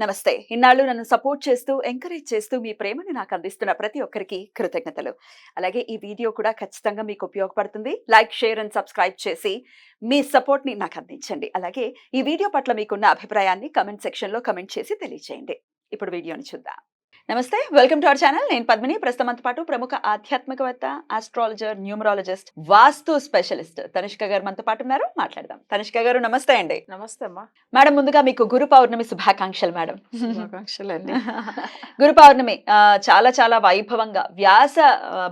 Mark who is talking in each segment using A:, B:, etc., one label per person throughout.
A: నమస్తే. ఇన్నాళ్ళు నన్ను సపోర్ట్ చేస్తూ, ఎంకరేజ్ చేస్తూ మీ ప్రేమని నాకు అందిస్తున్న ప్రతి ఒక్కరికి కృతజ్ఞతలు. అలాగే ఈ వీడియో కూడా ఖచ్చితంగా మీకు ఉపయోగపడుతుంది. లైక్, షేర్ అండ్ సబ్స్క్రైబ్ చేసి మీ సపోర్ట్‌ని నాకు అందించండి. అలాగే ఈ వీడియో పట్ల మీకున్న అభిప్రాయాన్ని కామెంట్ సెక్షన్‌లో కామెంట్ చేసి తెలియజేయండి. ఇప్పుడు వీడియోని చూద్దాం. నమస్తే. Welcome to our channel. నేను పద్మిని. ప్రస్తుతం మనతో పాటు ప్రముఖ ఆధ్యాత్మికవేత్త, ఆస్ట్రాలజర్, న్యూమరాలజిస్ట్, వాస్తు స్పెషలిస్ట్ తనిష్క గారు మనతో పాటు ఉన్నారు. మాట్లాడదాం. తనిష్క గారు నమస్తే అండి.
B: నమస్తే అమ్మా.
A: మేడం, ముందుగా మీకు గురు పౌర్ణమి శుభాకాంక్షలు మేడం.
B: శుభాకాంక్షలండి.
A: గురు పౌర్ణమి చాలా చాలా వైభవంగా వ్యాస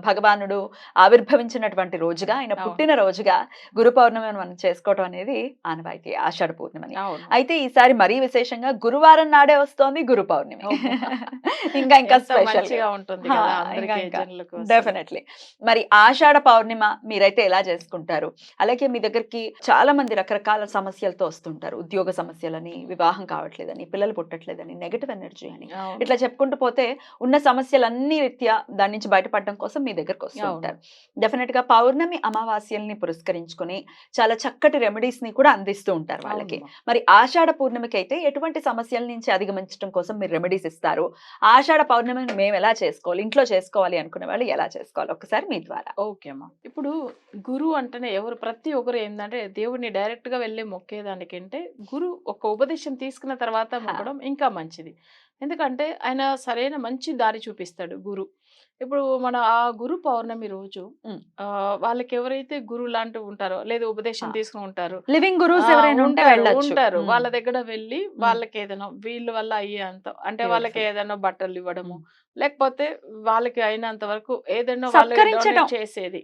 A: భగవానుడు ఆవిర్భవించినటువంటి రోజుగా, ఆయన పుట్టిన రోజుగా గురు పౌర్ణమిని మనం చేసుకోవడం అనేది ఆనవాయితీ, ఆషాఢ పూర్ణిమని. అయితే ఈసారి మరీ విశేషంగా గురువారం నాడే వస్తోంది గురు పౌర్ణమి. ఇంకా స్పెషల్ గా ఉంటుంది డెఫినెట్లీ. మరి ఆషాఢ పౌర్ణిమ మీరైతే ఎలా చేసుకుంటారు? అలాగే మీ దగ్గరికి చాలా మంది రకరకాల సమస్యలతో వస్తుంటారు. ఉద్యోగ సమస్యలని, వివాహం కావట్లేదని, పిల్లలు పుట్టట్లేదని, నెగటివ్ ఎనర్జీ అని, ఇట్లా చెప్పుకుంటూ పోతే ఉన్న సమస్యలన్నీ రీత్యా దాని నుంచి బయటపడడం కోసం మీ దగ్గరకు వస్తూ ఉంటారు. డెఫినెట్ గా పౌర్ణమి అమావాస్యల్ని పురస్కరించుకొని చాలా చక్కటి రెమెడీస్ ని కూడా అందిస్తూ ఉంటారు వాళ్ళకి. మరి ఆషాఢ పూర్ణిమకి అయితే ఎటువంటి సమస్యల నుంచి అధిగమించడం కోసం మీరు రెమెడీస్ ఇస్తారు? ఆషాఢ పౌర్ణమిని మేము ఎలా చేసుకోవాలి, ఇంట్లో చేసుకోవాలి అనుకునే వాళ్ళు ఎలా చేసుకోవాలి, ఒకసారి మీ ద్వారా.
B: ఓకే అమ్మా. ఇప్పుడు గురువు అంటేనే ప్రతి ఒక్కరు ఏంటంటే దేవుడిని డైరెక్ట్ గా వెళ్ళి మొక్కేదానికంటే గురు ఒక ఉపదేశం తీసుకున్న తర్వాత మొక్కడం ఇంకా మంచిది. ఎందుకంటే ఆయన సరైన మంచి దారి చూపిస్తాడు గురు. ఇప్పుడు మన ఆ గురు పౌర్ణమి రోజు వాళ్ళకి ఎవరైతే గురువు లాంటివి ఉంటారో లేదా ఉపదేశం తీసుకుని ఉంటారు,
A: లివింగ్ గురువుస్ ఎవరైనా
B: ఉంటారు, వాళ్ళ దగ్గర వెళ్ళి వాళ్ళకి ఏదైనా వీళ్ళ వల్ల అయ్యేంత అంటే వాళ్ళకి ఏదైనా బట్టలు ఇవ్వడము, లేకపోతే వాళ్ళకి అయినంత వరకు ఏదైనా వాళ్ళు చేసేది,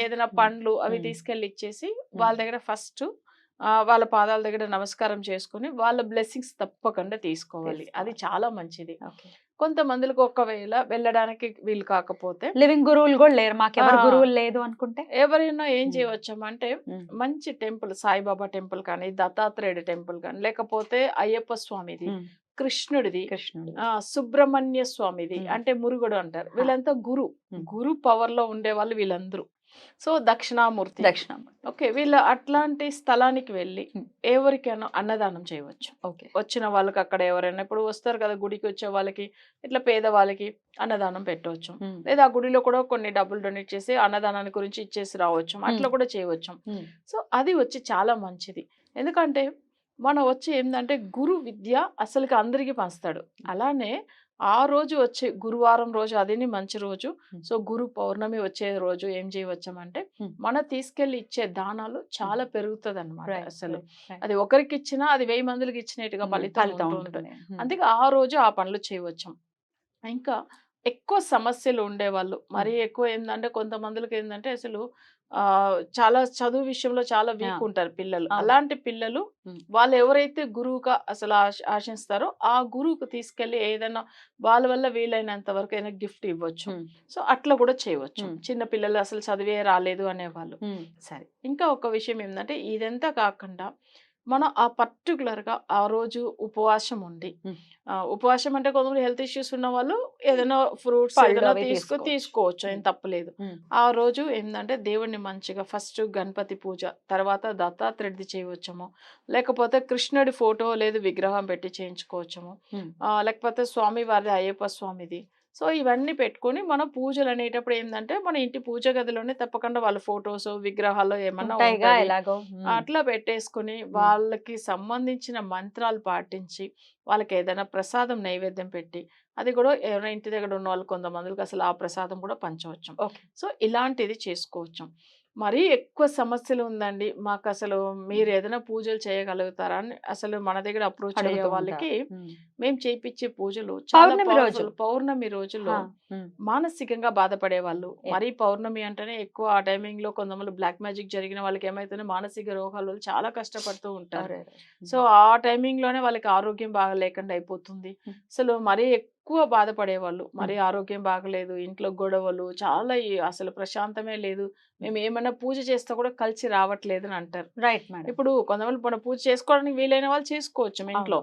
B: ఏదైనా పండ్లు అవి తీసుకెళ్లి ఇచ్చేసి వాళ్ళ దగ్గర ఫస్ట్ వాళ్ళ పాదాల దగ్గర నమస్కారం చేసుకుని వాళ్ళ బ్లెస్సింగ్స్ తప్పకుండా తీసుకోవాలి. అది చాలా మంచిది. కొంతమందికి ఒకవేళ వెళ్ళడానికి వీలు కాకపోతే
A: లివింగ్ గురువులు కూడా లేరు, మాకు ఎవరు గురువులు లేదు అనుకుంటే
B: ఎవరైనా ఏం చేయవచ్చమంటే మంచి టెంపుల్, సాయిబాబా టెంపుల్ కానీ, దత్తాత్రేయుడు టెంపుల్ కానీ, లేకపోతే అయ్యప్ప స్వామిది, కృష్ణుడిది, సుబ్రహ్మణ్య స్వామిది అంటే మురుగుడు అంటారు. వీళ్ళంతా గురు పవర్ లో ఉండే వాళ్ళు వీళ్ళందరూ. సో దక్షిణామూర్తి. ఓకే, వీళ్ళు అట్లాంటి స్థలానికి వెళ్ళి ఎవరికైనా అన్నదానం చేయవచ్చు. ఓకే, వచ్చిన వాళ్ళకి అక్కడ ఎవరైనా ఇప్పుడు వస్తారు కదా గుడికి వచ్చే వాళ్ళకి, ఇట్లా పేదవాళ్ళకి అన్నదానం పెట్టవచ్చు. లేదా ఆ గుడిలో కూడా కొన్ని డబ్బులు డొనేట్ చేసి అన్నదానాన్ని గురించి ఇచ్చేసి రావచ్చు, అట్లా కూడా చేయవచ్చు. సో అది వచ్చి చాలా మంచిది. ఎందుకంటే మనం వచ్చి ఏంటంటే గురు విద్య అసలుకి అందరికీ పంచుతాడు. అలానే ఆ రోజు వచ్చే గురువారం రోజు అది మంచి రోజు. సో గురు పౌర్ణమి వచ్చే రోజు ఏం చేయవచ్చామంటే మన తీసుకెళ్లి ఇచ్చే దానాలు చాలా పెరుగుతుంది అన్నమాట. అసలు అది ఒకరికి ఇచ్చినా అది 1000 మందికి ఇచ్చినట్టుగా ఫలితం ఉంటుంది. అందుకే ఆ రోజు ఆ పనులు చేయవచ్చు. ఇంకా ఎక్కువ సమస్యలు ఉండేవాళ్ళు మరీ ఎక్కువ ఏంటంటే కొంతమందికి ఏంటంటే అసలు చాలా చదువు విషయంలో చాలా వీక్ ఉంటారు పిల్లలు. అలాంటి పిల్లలు వాళ్ళు ఎవరైతే గురువుగా అసలు ఆశిస్తారో ఆ గురువుకు తీసుకెళ్లి ఏదైనా వాళ్ళ వల్ల వీలైనంత వరకు ఏదైనా గిఫ్ట్ ఇవ్వచ్చు. సో అట్లా కూడా చేయవచ్చు. చిన్న పిల్లలు అసలు చదివే రాలేదు అనేవాళ్ళు. సరే, ఇంకా ఒక విషయం ఏంటంటే ఇదంతా కాకుండా మనం ఆ పర్టికులర్గా ఆ రోజు ఉపవాసం ఉండి, ఉపవాసం అంటే కొంతమంది హెల్త్ ఇష్యూస్ ఉన్న వాళ్ళు ఏదైనా ఫ్రూట్స్ ఏదైనా తీసుకోవచ్చు, ఏం తప్పలేదు. ఆ రోజు ఏంటంటే దేవుణ్ణి మంచిగా ఫస్ట్ గణపతి పూజ, తర్వాత దత్తాత్రేయుడిది చేయవచ్చము, లేకపోతే కృష్ణుడి ఫోటో లేదు విగ్రహం పెట్టి చేయించుకోవచ్చము, లేకపోతే స్వామి వారిది అయ్యప్ప స్వామిది. సో ఇవన్నీ పెట్టుకొని మన పూజలు అనేటప్పుడు ఏంటంటే మన ఇంటి పూజ గదిలోనే తప్పకుండా వాళ్ళ ఫొటోస్ విగ్రహాలు ఏమన్నా అట్లా పెట్టేసుకుని వాళ్ళకి సంబంధించిన మంత్రాలు పాటించి వాళ్ళకి ఏదైనా ప్రసాదం నైవేద్యం పెట్టి, అది కూడా ఎవరైనా ఇంటి దగ్గర ఉన్న వాళ్ళు కొంతమందికి అసలు ఆ ప్రసాదం కూడా పంచవచ్చు. సో ఇలాంటిది చేసుకోవచ్చు. మరీ ఎక్కువ సమస్యలు ఉందండి మాకు, అసలు మీరు ఏదైనా పూజలు చేయగలుగుతారా అని అసలు మన దగ్గర అప్రోచ్ అయ్యే వాళ్ళకి మేము చేయించే పూజలు చాలా పౌర్ణమి రోజుల్లో మానసికంగా బాధపడే వాళ్ళు, మరీ పౌర్ణమి అంటేనే ఎక్కువ ఆ టైమింగ్ లో కొంతమంది బ్లాక్ మ్యాజిక్ జరిగిన వాళ్ళకి ఏమైతే మానసిక రోగాలు చాలా కష్టపడుతూ ఉంటారు. సో ఆ టైమింగ్ లోనే వాళ్ళకి ఆరోగ్యం బాగా లేకుండా అయిపోతుంది. అసలు మరీ ఎక్కువ బాధపడేవాళ్ళు, మరీ ఆరోగ్యం బాగలేదు, ఇంట్లో గొడవలు చాలా, అసలు ప్రశాంతమే లేదు, మేము ఏమైనా పూజ చేస్తే కూడా కలిసి రావట్లేదు అని అంటారు.
A: Right madam.
B: ఇప్పుడు కొంతమంది మన పూజ చేసుకోవడానికి వీలైన వాళ్ళు చేసుకోవచ్చు ఇంట్లో,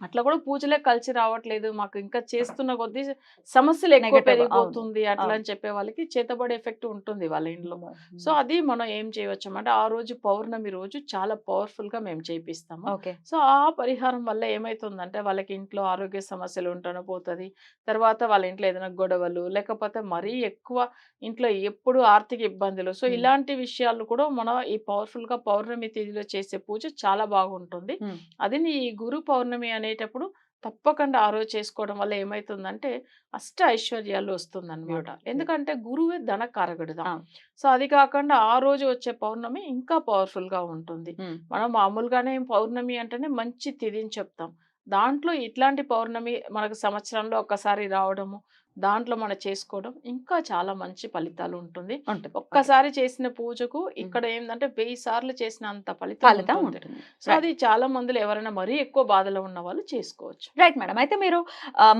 B: అట్లా కూడా పూజలే కలిసి రావట్లేదు, మాకు ఇంకా చేస్తున్న కొద్దీ సమస్యలు ఎక్కువ
A: Negative,
B: పెరిగిపోతుంది అట్లా
A: అవును.
B: అని చెప్పే వాళ్ళకి చేతబడి ఎఫెక్ట్ ఉంటుంది వాళ్ళ ఇంట్లో. సో అది మనం ఏం చేయవచ్చు అంటే ఆ రోజు పౌర్ణమి రోజు చాలా పవర్ఫుల్ గా మేము చేపిస్తాము.
A: ఓకే.
B: సో ఆ పరిహారం వల్ల ఏమైతుందంటే వాళ్ళకి ఇంట్లో ఆరోగ్య సమస్యలు ఉంటానో పోతుంది, తర్వాత వాళ్ళ ఇంట్లో ఏదైనా గొడవలు లేకపోతే మరీ ఎక్కువ ఇంట్లో ఎప్పుడు ఆర్థిక ఇబ్బందులు, సో ఇలాంటి విషయాలు కూడా మనం ఈ పవర్ఫుల్ గా పౌర్ణమి తిథిలో చేసే పూజ చాలా బాగుంటుంది. అది నీ గురు పౌర్ణమి అనేటప్పుడు తప్పకుండా ఆ రోజు చేసుకోవడం వల్ల ఏమైతుందంటే అష్ట ఐశ్వర్యాలు వస్తుందన్నమాట.
A: Beautiful.
B: ఎందుకంటే గురువే ధనకారకుడుదా.
A: అవును.
B: సో అది కాకుండా ఆ రోజు వచ్చే పౌర్ణమి ఇంకా పవర్ఫుల్ గా ఉంటుంది. మనం మామూలుగానే పౌర్ణమి అంటేనే మంచి తిథిని చెప్తాం. దాంట్లో ఇట్లాంటి పౌర్ణమి మనకు సంవత్సరంలో ఒక్కసారి రావడము, దాంట్లో మనం చేసుకోవడం ఇంకా చాలా మంచి ఫలితాలు ఉంటుంది.
A: ఉంటుంది.
B: ఒక్కసారి చేసిన పూజకు ఇక్కడ ఏంటంటే 1000 సార్లు చేసిన అంత ఫలితం
A: ఫలితం
B: ఉంటుంది.
A: ఉంటుంది.
B: సో అది చాలా మందిలో ఎవరైనా మరీ ఎక్కువ బాధలో ఉన్న వాళ్ళు చేసుకోవచ్చు.
A: Right madam. అయితే మీరు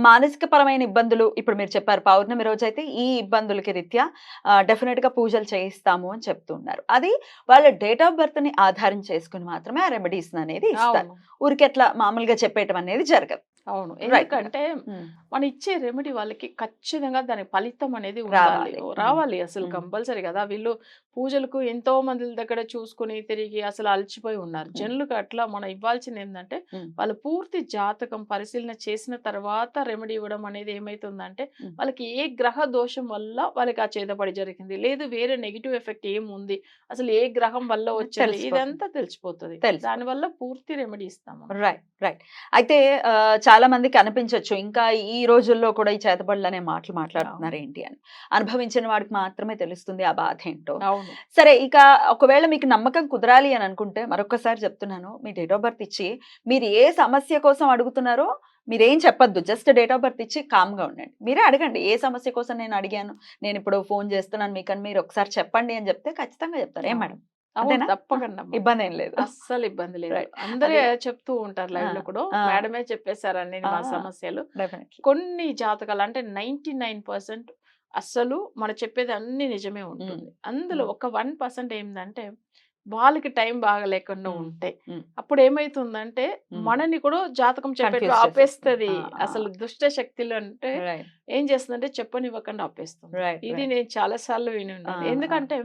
A: మానసిక పరమైన ఇబ్బందులు ఇప్పుడు మీరు చెప్పారు పౌర్ణమి రోజైతే ఈ ఇబ్బందులకి రీత్యా డెఫినెట్ గా పూజలు చేయిస్తాము అని చెప్తున్నారు. అది వాళ్ళ డేట్ ఆఫ్ బర్త్ ని ఆధారం చేసుకుని మాత్రమే ఆ రెమెడీస్ అనేది ఇస్తారు.
B: అవును.
A: ఊరికెట్లా మామూలుగా చెప్పేయటం అనేది జరగదు.
B: అవును.
A: Right madam.
B: ఎందుకంటే మనం ఇచ్చే రెమెడీ వాళ్ళకి ఖచ్చితంగా దాని ఫలితం అనేది
A: రావాలి.
B: ఉండాలి. రావాలి అసలు కంపల్సరీ కదా. వీళ్ళు పూజలకు ఎంతో మంది దగ్గర చూసుకుని తిరిగి అసలు అలసిపోయి ఉన్నారు. జనులకు అట్లా మనం ఇవ్వాల్సింది ఏంటంటే వాళ్ళ పూర్తి జాతకం పరిశీలన చేసిన తర్వాత రెమెడీ ఇవ్వడం అనేది ఏమైతుందంటే వాళ్ళకి ఏ గ్రహ దోషం వల్ల వాళ్ళకి ఆ చేతబడి జరిగింది, లేదు వేరే నెగిటివ్ ఎఫెక్ట్ ఏముంది, అసలు ఏ గ్రహం వల్ల వచ్చింది,
A: తెలిసిపోతుంది.
B: ఇదంతా తెలిసిపోతుంది.
A: తెలిసిపోతుంది.
B: దానివల్ల పూర్తి రెమెడీ ఇస్తాము.
A: Right right. అయితే చాలా మందికి అనిపించవచ్చు ఇంకా ఈ రోజుల్లో కూడా ఈ చేతబడులు అనే మాటలు మాట్లాడుతున్నారు ఏంటి అని. అనుభవించిన వాడికి మాత్రమే తెలుస్తుంది ఆ బాధ ఏంటో.
B: అవును.
A: సరే, ఇక ఒకవేళ మీకు నమ్మకం కుదరాలి అని అనుకుంటే మరొకసారి చెప్తున్నాను, మీ డేట్ ఆఫ్ బర్త్ ఇచ్చి మీరు ఏ సమస్య కోసం అడుగుతున్నారో మీరేం చెప్పొద్దు, జస్ట్ డేట్ ఆఫ్ బర్త్ ఇచ్చి కామ్గా ఉండండి. మీరే అడగండి ఏ సమస్య కోసం నేను అడిగాను, నేను ఇప్పుడు ఫోన్ చేస్తున్నాను మీకు అని మీరు ఒకసారి చెప్పండి అని చెప్తే ఖచ్చితంగా చెప్తారు. ఏం మేడం?
B: అవును,
A: అంతేనా?
B: తప్పకుండా అమ్మా.
A: ఇబ్బంది ఏం లేదు.
B: అస్సలు ఇబ్బంది లేదు.
A: Right.
B: అందరే
A: అదే.
B: చెప్తూ ఉంటారు లైవ్ లో కూడా,
A: ఆ.
B: మేడమే చెప్పేశారు అన్ని మా
A: ఆ.
B: సమస్యలు.
A: Definitely.
B: కొన్ని జాతకాలు అంటే 99% అస్సలు మనం చెప్పేది అన్ని నిజమే ఉంటుంది. అందులో ఒక 1% ఏంటంటే వాళ్ళకి టైం బాగా లేకుండా ఉంటే అప్పుడు ఏమైతుందంటే మనని కూడా జాతకం చెప్పేట్టు
A: Confuse
B: ఆపేస్తుంది.
A: చేసేస్తుంది.
B: అసలు దుష్ట శక్తులు అంటే
A: Right.
B: ఏం చేస్తుందంటే చెప్పనివ్వకుండా ఆపేస్తుంది.
A: Right.
B: ఇది
A: Right.
B: నేను చాలా సార్లు విని ఉన్నాను.
A: ఆ,
B: ఎందుకంటే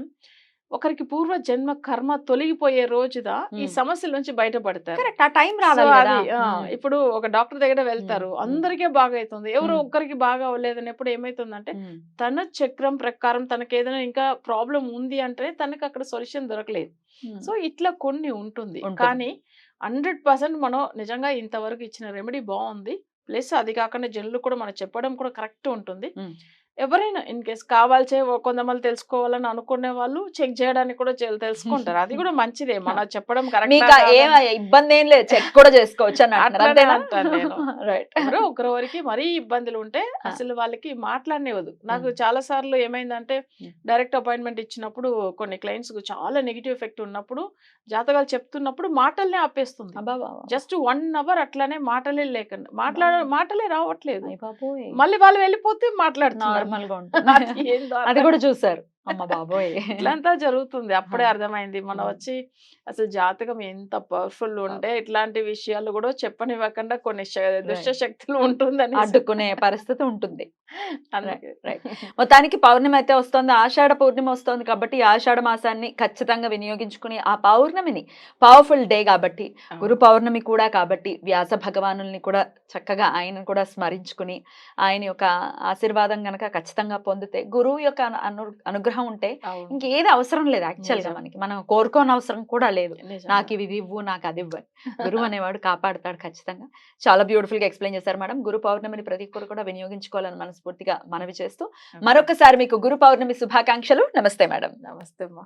B: ఒకరికి పూర్వ జన్మ కర్మ తొలగిపోయే రోజుదా ఈ సమస్యల నుంచి బయటపడతారు.
A: కరెక్ట్. ఆ టైం
B: సో
A: రావాలి కదా.
B: అది ఇప్పుడు ఒక డాక్టర్ దగ్గర వెళ్తారు, అందరికీ బాగా అవుతుంది, ఎవరో ఒక్కరికి బాగా అవ్వలేదన్నప్పుడు ఏమైతుందంటే తన చక్రం ప్రకారం తనకి ఏదైనా ఇంకా ప్రాబ్లం ఉంది అంటే తనకి అక్కడ సొల్యూషన్ దొరకలేదు. సో ఇట్లా కొన్ని ఉంటుంది. కానీ 100% మనం నిజంగా ఇంతవరకు ఇచ్చిన రెమెడీ బాగుంది. ప్లస్ అది కాకుండా జనులు కూడా మనం చెప్పడం కూడా కరెక్ట్ ఉంటుంది. ఎవరైనా ఇన్ కేస్ కావాల్సే కొంతమంది తెలుసుకోవాలని అనుకునే వాళ్ళు చెక్ చేయడానికి కూడా తెలుసుకుంటారు. అది కూడా మంచిదే, మనం చెప్పడం
A: మీకు ఏం ఇబ్బంది ఏం లేదు, చెక్ కూడా చేసుకోవచ్చు అని అంటున్నారు.
B: అంటాను నేను.
A: రైట్.
B: ఎవరో ఒకరికి మరీ ఇబ్బందులు ఉంటే అసలు వాళ్ళకి మాట్లాడనివ్వదు. నాకు చాలా సార్లు ఏమైందంటే డైరెక్ట్ అపాయింట్మెంట్ ఇచ్చినప్పుడు కొన్ని క్లయింట్స్ కు చాలా నెగిటివ్ ఎఫెక్ట్ ఉన్నప్పుడు జాతకాలు చెప్తున్నప్పుడు మాటల్నే ఆపేస్తుంది. జస్ట్ 1 అవర్ అట్లానే మాటలే లేకుండా మాటలే రావట్లేదు. మళ్ళీ వాళ్ళు వెళ్ళిపోతే మాట్లాడుతున్నారు.
A: అది కూడా చూసారు. అమ్మ బాబోయ్.
B: ఇట్లంతా జరుగుతుంది. అప్పుడే అర్థమైంది మనం వచ్చి అసలు జాతకం ఎంత పవర్ఫుల్ ఉంటే ఇట్లాంటి విషయాలు కూడా చెప్పనివ్వకుండా కొన్ని దుష్ట శక్తులు ఉంటుందని
A: అడ్డుకునే పరిస్థితి ఉంటుంది. మొత్తానికి పౌర్ణమి అయితే వస్తుంది, ఆషాఢ పూర్ణిమ వస్తుంది కాబట్టి ఈ ఆషాఢ మాసాన్ని ఖచ్చితంగా వినియోగించుకుని ఆ పౌర్ణమిని పవర్ఫుల్ డే కాబట్టి, గురు పౌర్ణమి కూడా కాబట్టి వ్యాస భగవానుల్ని కూడా చక్కగా ఆయన కూడా స్మరించుకుని ఆయన యొక్క ఆశీర్వాదం గనక ఖచ్చితంగా పొందితే, గురువు యొక్క అనుగ్రహం ఉంటే ఇంకేది అవసరం లేదు యాక్చువల్ గా మనకి. మనం కోరుకోని అవసరం కూడా లేదు, నాకు ఇవి ఇవ్వు నాకు అది ఇవ్వు. గురువు అనేవాడు కాపాడుతాడు ఖచ్చితంగా. చాలా బ్యూటిఫుల్ గా ఎక్స్ప్లెయిన్ చేశారు మేడం. గురు పౌర్ణమిని ప్రతి ఒక్కరు కూడా వినియోగించుకోవాలని మనస్ఫూర్తిగా మనవి చేస్తూ మరొకసారి మీకు గురు పౌర్ణమి శుభాకాంక్షలు. నమస్తే మేడం.
B: నమస్తే అమ్మా.